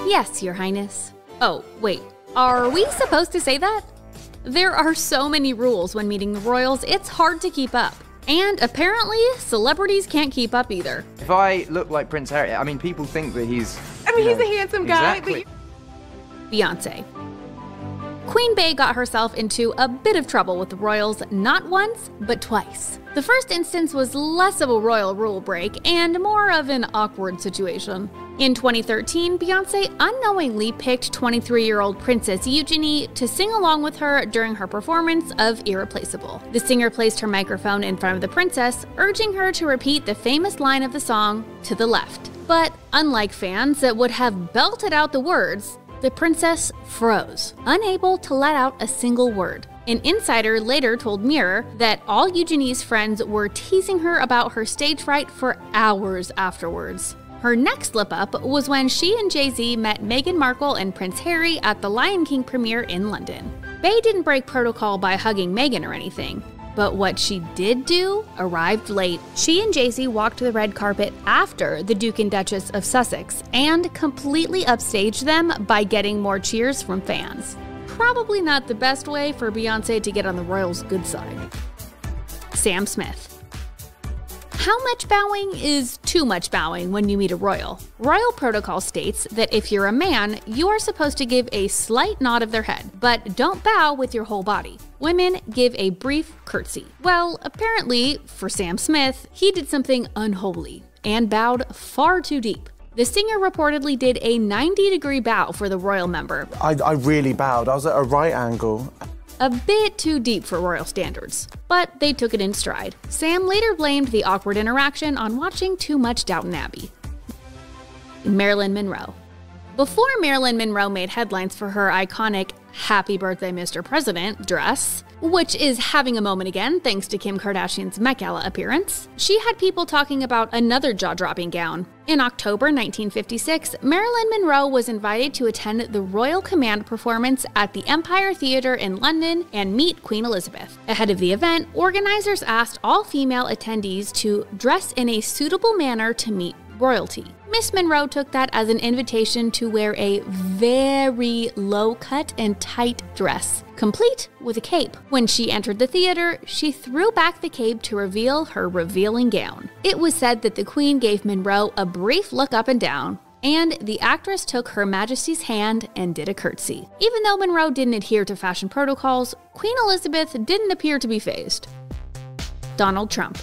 Yes, Your Highness. Oh, wait, are we supposed to say that? There are so many rules when meeting the royals, it's hard to keep up. And apparently, celebrities can't keep up either. If I look like Prince Harry, I mean, people think that he's... he's a handsome guy, exactly. Beyonce. Queen Bey got herself into a bit of trouble with the royals not once, but twice. The first instance was less of a royal rule break and more of an awkward situation. In 2013, Beyonce unknowingly picked 23-year-old Princess Eugenie to sing along with her during her performance of Irreplaceable. The singer placed her microphone in front of the princess, urging her to repeat the famous line of the song, "To the left." But unlike fans that would have belted out the words, the princess froze, unable to let out a single word. An insider later told Mirror that all Eugenie's friends were teasing her about her stage fright for hours afterwards. Her next slip-up was when she and Jay-Z met Meghan Markle and Prince Harry at the Lion King premiere in London. Bey didn't break protocol by hugging Meghan or anything, but what she did do arrived late. She and Jay-Z walked the red carpet after the Duke and Duchess of Sussex and completely upstaged them by getting more cheers from fans. Probably not the best way for Beyonce to get on the royals' good side. Sam Smith. How much bowing is too much bowing when you meet a royal? Royal protocol states that if you're a man, you are supposed to give a slight nod of their head, but don't bow with your whole body. Women give a brief curtsy. Well, apparently, for Sam Smith, he did something unholy and bowed far too deep. The singer reportedly did a 90-degree bow for the royal member. I really bowed. I was at a right angle. A bit too deep for royal standards, but they took it in stride. Sam later blamed the awkward interaction on watching too much Downton Abbey. Marilyn Monroe. Before Marilyn Monroe made headlines for her iconic "Happy Birthday, Mr. President" dress, which is having a moment again thanks to Kim Kardashian's Met Gala appearance, she had people talking about another jaw-dropping gown. In October 1956, Marilyn Monroe was invited to attend the Royal Command performance at the Empire Theatre in London and meet Queen Elizabeth. Ahead of the event, organizers asked all female attendees to dress in a suitable manner to meet royalty. Miss Monroe took that as an invitation to wear a very low-cut and tight dress, complete with a cape. When she entered the theater, she threw back the cape to reveal her revealing gown. It was said that the Queen gave Monroe a brief look up and down, and the actress took Her Majesty's hand and did a curtsy. Even though Monroe didn't adhere to fashion protocols, Queen Elizabeth didn't appear to be fazed. Donald Trump.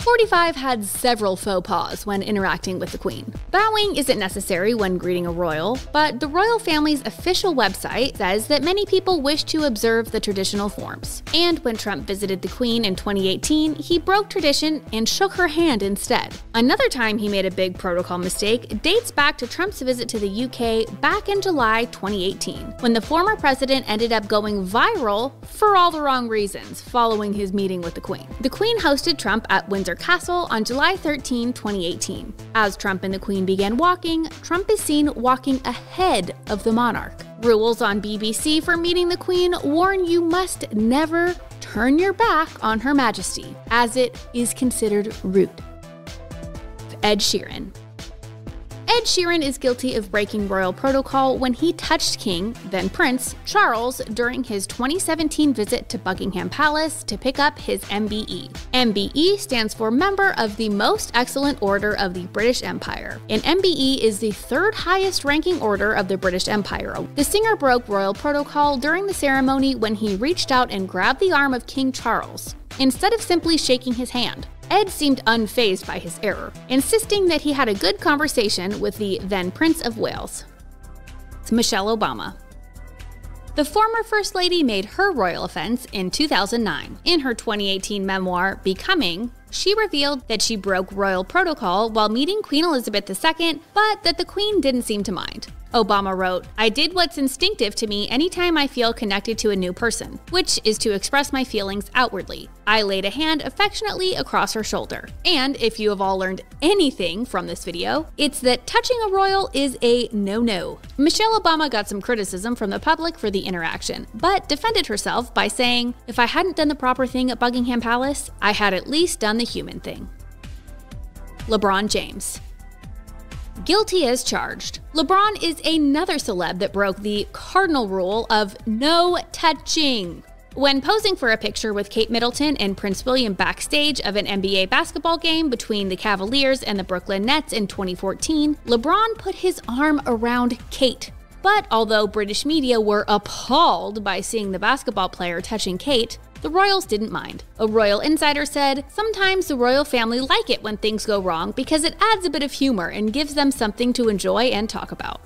45 had several faux pas when interacting with the Queen. Bowing isn't necessary when greeting a royal, but the royal family's official website says that many people wish to observe the traditional forms. And when Trump visited the Queen in 2018, he broke tradition and shook her hand instead. Another time he made a big protocol mistake dates back to Trump's visit to the UK back in July 2018, when the former president ended up going viral for all the wrong reasons following his meeting with the Queen. The Queen hosted Trump at Windsor Castle on July 13, 2018. As Trump and the Queen began walking, Trump is seen walking ahead of the monarch. Rules on BBC for meeting the Queen warn you must never turn your back on Her Majesty, as it is considered rude. Ed Sheeran. Ed Sheeran is guilty of breaking royal protocol when he touched King, then Prince, Charles during his 2017 visit to Buckingham Palace to pick up his MBE. MBE stands for Member of the Most Excellent Order of the British Empire, and MBE is the third highest ranking order of the British Empire. The singer broke royal protocol during the ceremony when he reached out and grabbed the arm of King Charles, instead of simply shaking his hand. Ed seemed unfazed by his error, insisting that he had a good conversation with the then Prince of Wales. Michelle Obama. The former First Lady made her royal offense in 2009. In her 2018 memoir, Becoming, she revealed that she broke royal protocol while meeting Queen Elizabeth II, but that the Queen didn't seem to mind. Obama wrote, "I did what's instinctive to me anytime I feel connected to a new person, which is to express my feelings outwardly. I laid a hand affectionately across her shoulder." And if you have all learned anything from this video, it's that touching a royal is a no-no. Michelle Obama got some criticism from the public for the interaction, but defended herself by saying, "If I hadn't done the proper thing at Buckingham Palace, I had at least done the human thing." LeBron James. Guilty as charged. LeBron is another celeb that broke the cardinal rule of no touching. When posing for a picture with Kate Middleton and Prince William backstage of an NBA basketball game between the Cavaliers and the Brooklyn Nets in 2014, LeBron put his arm around Kate. But although British media were appalled by seeing the basketball player touching Kate, the royals didn't mind. A royal insider said, "Sometimes the royal family like it when things go wrong because it adds a bit of humor and gives them something to enjoy and talk about."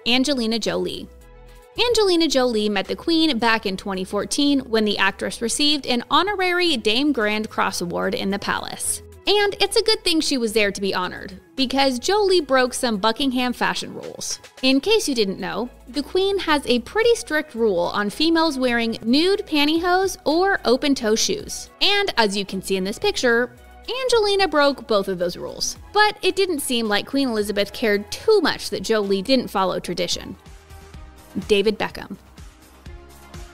Angelina Jolie. Angelina Jolie met the Queen back in 2014 when the actress received an honorary Dame Grand Cross Award in the palace. And it's a good thing she was there to be honored, because Jolie broke some Buckingham fashion rules. In case you didn't know, the Queen has a pretty strict rule on females wearing nude pantyhose or open-toe shoes. And as you can see in this picture, Angelina broke both of those rules. But it didn't seem like Queen Elizabeth cared too much that Jolie didn't follow tradition. David Beckham.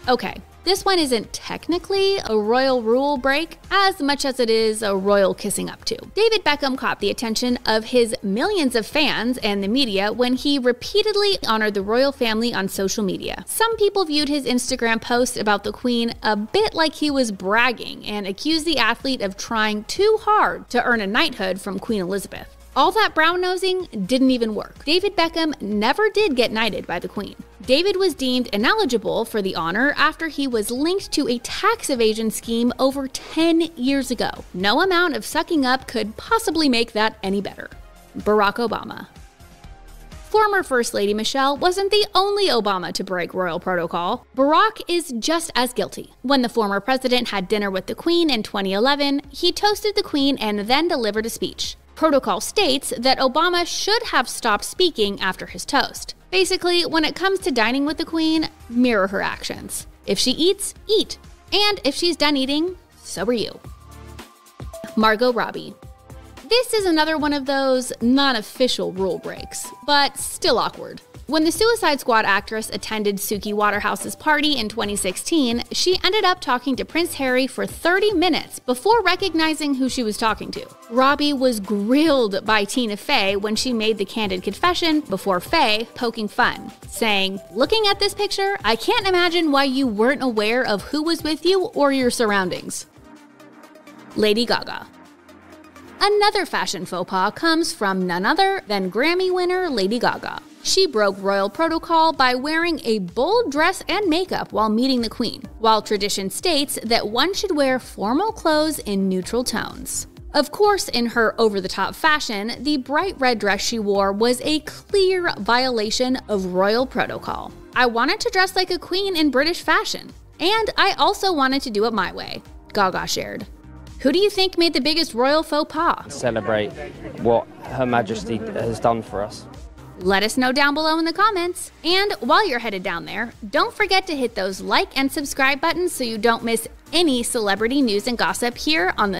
Okay, this one isn't technically a royal rule break as much as it is a royal kissing up to. David Beckham caught the attention of his millions of fans and the media when he repeatedly honored the royal family on social media. Some people viewed his Instagram post about the Queen a bit like he was bragging and accused the athlete of trying too hard to earn a knighthood from Queen Elizabeth. All that brown-nosing didn't even work. David Beckham never did get knighted by the Queen. David was deemed ineligible for the honor after he was linked to a tax evasion scheme over 10 years ago. No amount of sucking up could possibly make that any better. Barack Obama. Former First Lady Michelle wasn't the only Obama to break royal protocol. Barack is just as guilty. When the former president had dinner with the Queen in 2011, he toasted the Queen and then delivered a speech. Protocol states that Obama should have stopped speaking after his toast. Basically, when it comes to dining with the Queen, mirror her actions. If she eats, eat. And if she's done eating, so are you. Margot Robbie. This is another one of those non-official rule breaks, but still awkward. When the Suicide Squad actress attended Suki Waterhouse's party in 2016, she ended up talking to Prince Harry for 30 minutes before recognizing who she was talking to. Robbie was grilled by Tina Fey when she made the candid confession before Fey poking fun, saying, "Looking at this picture, I can't imagine why you weren't aware of who was with you or your surroundings." Lady Gaga. Another fashion faux pas comes from none other than Grammy winner Lady Gaga. She broke royal protocol by wearing a bold dress and makeup while meeting the Queen, while tradition states that one should wear formal clothes in neutral tones. Of course, in her over-the-top fashion, the bright red dress she wore was a clear violation of royal protocol. "I wanted to dress like a queen in British fashion, and I also wanted to do it my way," Gaga shared. Who do you think made the biggest royal faux pas? Celebrate what Her Majesty has done for us. Let us know down below in the comments. And while you're headed down there, don't forget to hit those like and subscribe buttons so you don't miss any celebrity news and gossip here on the